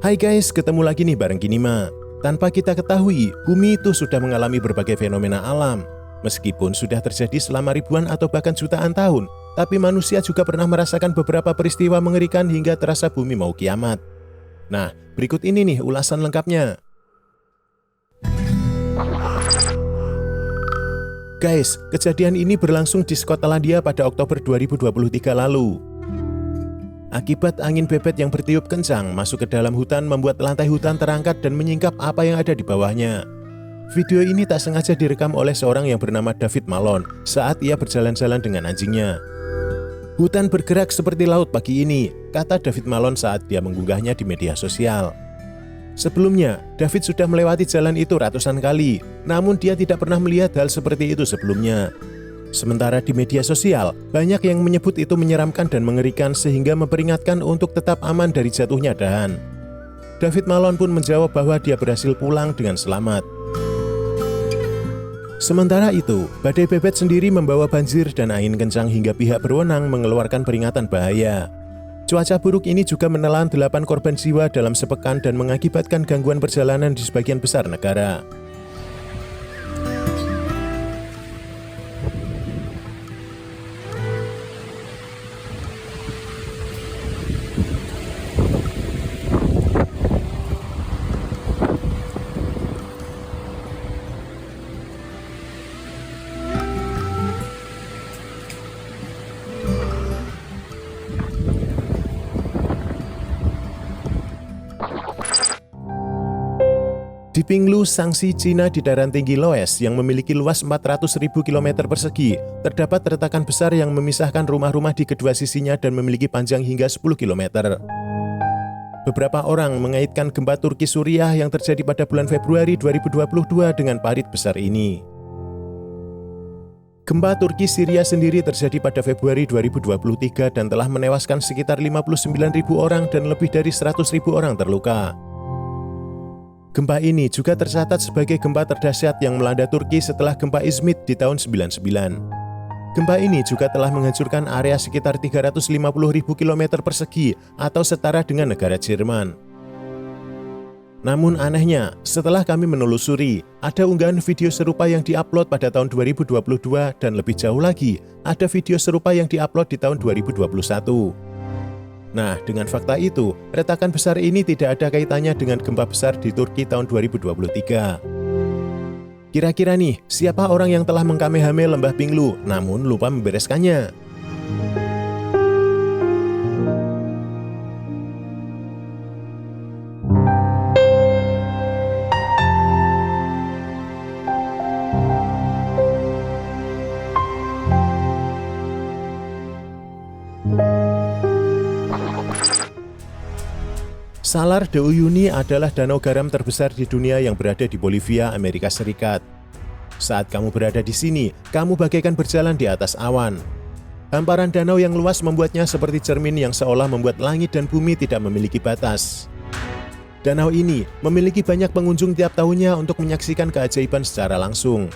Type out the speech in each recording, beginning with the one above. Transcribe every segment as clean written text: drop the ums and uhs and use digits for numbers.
Hai guys, ketemu lagi nih bareng Kinima. Tanpa kita ketahui, bumi itu sudah mengalami berbagai fenomena alam. Meskipun sudah terjadi selama ribuan atau bahkan jutaan tahun, tapi manusia juga pernah merasakan beberapa peristiwa mengerikan hingga terasa bumi mau kiamat. Nah, berikut ini nih ulasan lengkapnya. Guys, kejadian ini berlangsung di Skotlandia pada Oktober 2023 lalu. Akibat angin bebet yang bertiup kencang masuk ke dalam hutan membuat lantai hutan terangkat dan menyingkap apa yang ada di bawahnya. Video ini tak sengaja direkam oleh seorang yang bernama David Malone saat ia berjalan-jalan dengan anjingnya. Hutan bergerak seperti laut pagi ini, kata David Malone saat dia mengunggahnya di media sosial. Sebelumnya, David sudah melewati jalan itu ratusan kali, namun dia tidak pernah melihat hal seperti itu sebelumnya. Sementara di media sosial, banyak yang menyebut itu menyeramkan dan mengerikan sehingga memperingatkan untuk tetap aman dari jatuhnya dahan. David Malone pun menjawab bahwa dia berhasil pulang dengan selamat. Sementara itu, badai bebet sendiri membawa banjir dan angin kencang hingga pihak berwenang mengeluarkan peringatan bahaya. Cuaca buruk ini juga menelan 8 korban jiwa dalam sepekan dan mengakibatkan gangguan perjalanan di sebagian besar negara. Di Pinglu, Shaanxi, Cina di dataran tinggi Loess yang memiliki luas 400.000 km persegi, terdapat retakan besar yang memisahkan rumah-rumah di kedua sisinya dan memiliki panjang hingga 10 km. Beberapa orang mengaitkan gempa Turki Suriah yang terjadi pada bulan Februari 2022 dengan parit besar ini. Gempa Turki Syria sendiri terjadi pada Februari 2023 dan telah menewaskan sekitar 59.000 orang dan lebih dari 100.000 orang terluka. Gempa ini juga tercatat sebagai gempa terdahsyat yang melanda Turki setelah gempa Izmit di tahun 99. Gempa ini juga telah menghancurkan area sekitar 350.000 km persegi atau setara dengan negara Jerman. Namun anehnya, setelah kami menelusuri, ada unggahan video serupa yang diupload pada tahun 2022 dan lebih jauh lagi, ada video serupa yang diupload di tahun 2021. Nah, dengan fakta itu, retakan besar ini tidak ada kaitannya dengan gempa besar di Turki tahun 2023. Kira-kira nih, siapa orang yang telah mengkamehame lembah Pinglu namun lupa membereskannya? Salar de Uyuni adalah danau garam terbesar di dunia yang berada di Bolivia, Amerika Serikat. Saat kamu berada di sini, kamu bagaikan berjalan di atas awan. Hamparan danau yang luas membuatnya seperti cermin yang seolah membuat langit dan bumi tidak memiliki batas. Danau ini memiliki banyak pengunjung tiap tahunnya untuk menyaksikan keajaiban secara langsung.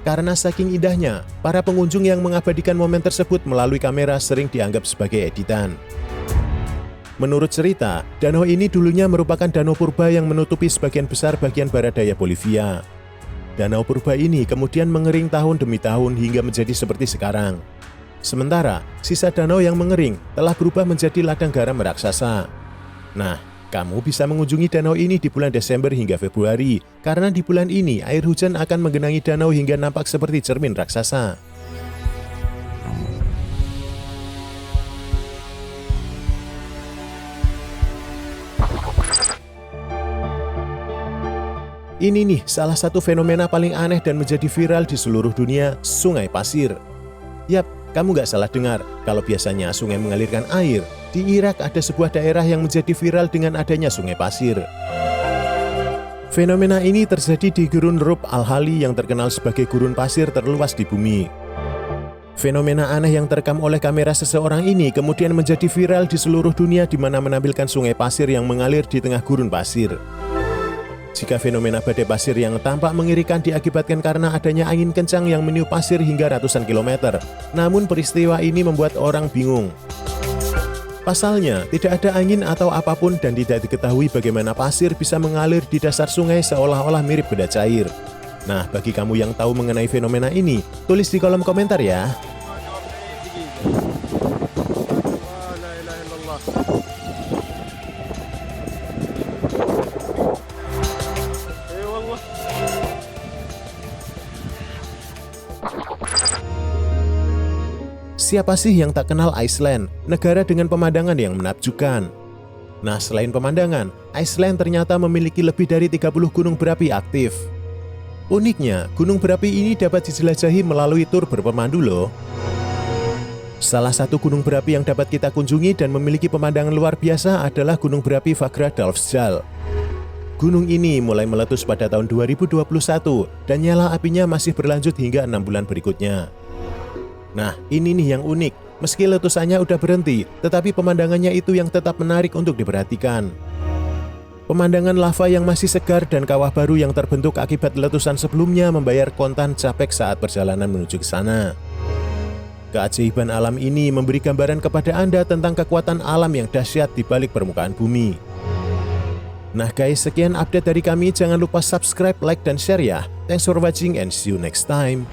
Karena saking indahnya, para pengunjung yang mengabadikan momen tersebut melalui kamera sering dianggap sebagai editan. Menurut cerita, danau ini dulunya merupakan danau purba yang menutupi sebagian besar bagian barat daya Bolivia. Danau purba ini kemudian mengering tahun demi tahun hingga menjadi seperti sekarang. Sementara, sisa danau yang mengering telah berubah menjadi ladang garam raksasa. Nah, kamu bisa mengunjungi danau ini di bulan Desember hingga Februari, karena di bulan ini air hujan akan menggenangi danau hingga nampak seperti cermin raksasa. Ini nih salah satu fenomena paling aneh dan menjadi viral di seluruh dunia, sungai pasir. Yap, kamu gak salah dengar, kalau biasanya sungai mengalirkan air, di Irak ada sebuah daerah yang menjadi viral dengan adanya sungai pasir. Fenomena ini terjadi di Gurun Rub Al-Hali yang terkenal sebagai gurun pasir terluas di bumi. Fenomena aneh yang terekam oleh kamera seseorang ini kemudian menjadi viral di seluruh dunia di mana menampilkan sungai pasir yang mengalir di tengah gurun pasir. Jika fenomena badai pasir yang tampak mengerikan diakibatkan karena adanya angin kencang yang meniup pasir hingga ratusan kilometer, namun peristiwa ini membuat orang bingung. Pasalnya, tidak ada angin atau apapun dan tidak diketahui bagaimana pasir bisa mengalir di dasar sungai seolah-olah mirip benda cair. Nah, bagi kamu yang tahu mengenai fenomena ini, tulis di kolom komentar ya. Siapa sih yang tak kenal Iceland, negara dengan pemandangan yang menakjubkan? Nah, selain pemandangan, Iceland ternyata memiliki lebih dari 30 gunung berapi aktif. Uniknya, gunung berapi ini dapat dijelajahi melalui tur berpemandu loh. Salah satu gunung berapi yang dapat kita kunjungi dan memiliki pemandangan luar biasa adalah gunung berapi Fagradalsfjall. Gunung ini mulai meletus pada tahun 2021 dan nyala apinya masih berlanjut hingga 6 bulan berikutnya. Nah, ini nih yang unik. Meski letusannya udah berhenti, tetapi pemandangannya itu yang tetap menarik untuk diperhatikan. Pemandangan lava yang masih segar dan kawah baru yang terbentuk akibat letusan sebelumnya membayar kontan capek saat perjalanan menuju ke sana. Keajaiban alam ini memberi gambaran kepada Anda tentang kekuatan alam yang dahsyat di balik permukaan bumi. Nah guys, sekian update dari kami. Jangan lupa subscribe, like, dan share ya. Thanks for watching and see you next time.